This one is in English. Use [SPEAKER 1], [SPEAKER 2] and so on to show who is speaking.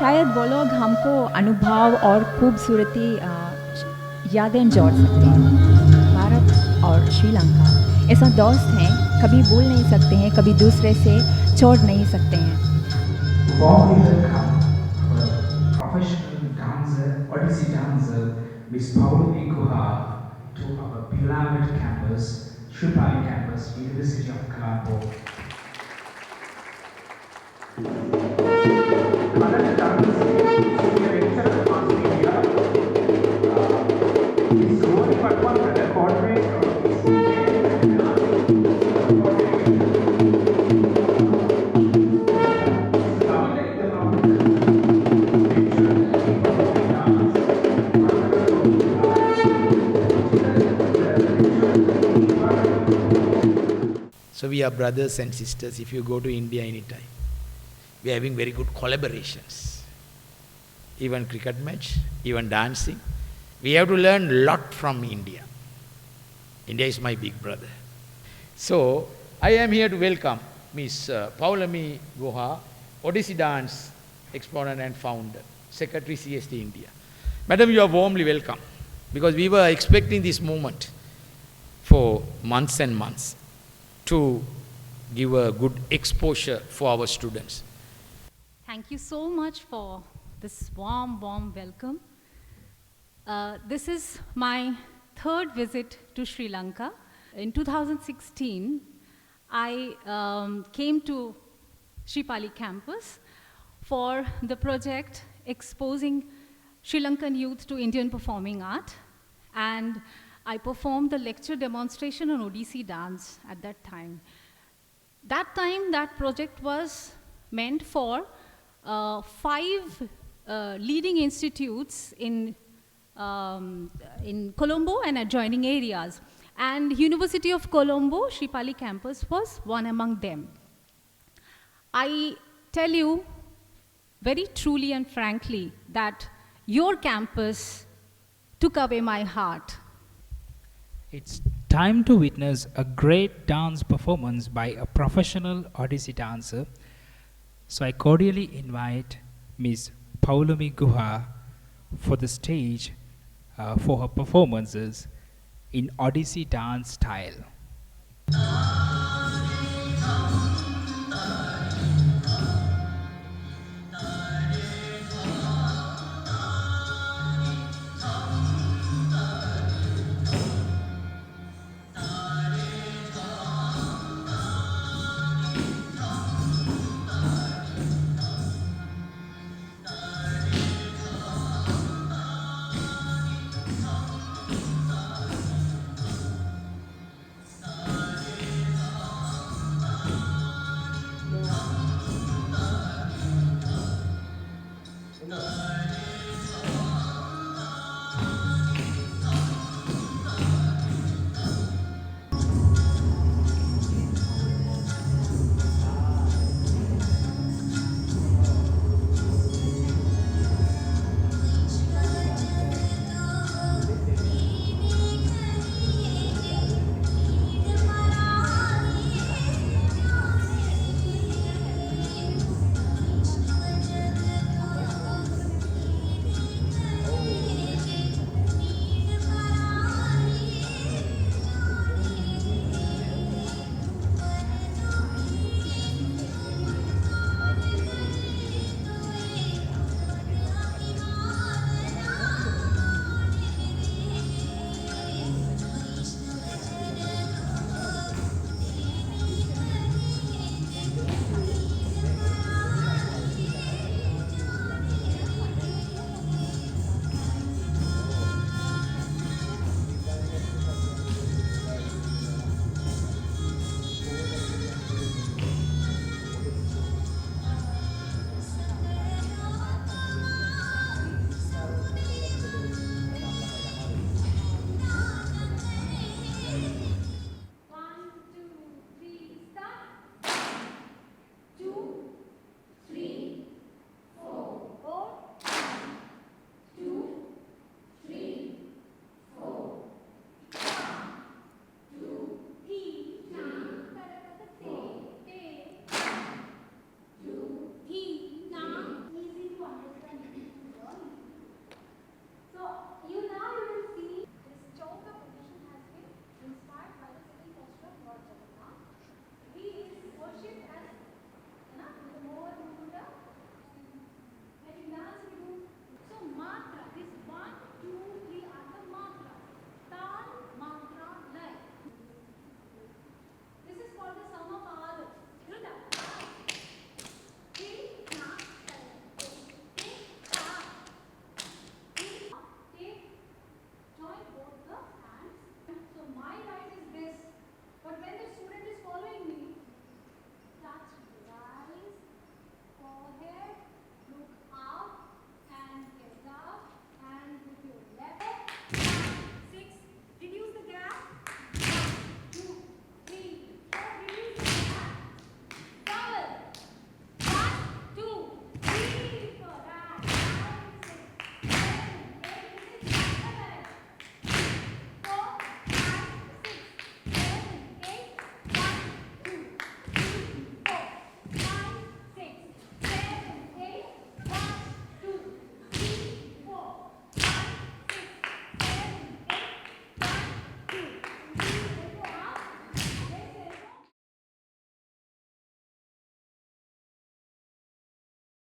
[SPEAKER 1] शायद वो लोग हमको अनुभव और खूबसूरती यादें जोड़ सकते हैं। भारत और श्रीलंका ऐसा दोस्त हैं, कभी भूल नहीं सकते हैं, कभी दूसरे से छोड़ नहीं सकते हैं।
[SPEAKER 2] Warmly welcome our professional dancer, Odessi dancer, Miss Palee Guha, to our beloved campus, Palee campus, University of Colombo. Another dancer, senior lecturer, mass media, is Rohini Patwan, the coordinator of this
[SPEAKER 3] So we are brothers and sisters if you go to India anytime. We are having very good collaborations. Even cricket match, even dancing. We have to learn a lot from India. India is my big brother. So I am here to welcome Miss Palee Guha, Odessi Dance exponent and founder, Secretary CST India. Madam, you are warmly welcome because we were expecting this moment for months and months to give a good exposure for our students.
[SPEAKER 4] Thank you so much for this warm welcome. This is my third visit to Sri Lanka. In 2016, I came to Palee campus for the project exposing Sri Lankan youth to Indian performing art, and I performed the lecture demonstration on Odessi dance at that time. That project was meant for 5 leading institutes in Colombo and adjoining areas. And University of Colombo, Palee campus was one among them. I tell you very truly and frankly that your campus took away my heart.
[SPEAKER 5] It's time to witness a great dance performance by a professional Odessi dancer. So I cordially invite Miss Palee Guha for the stage for her performances in Odessi dance style.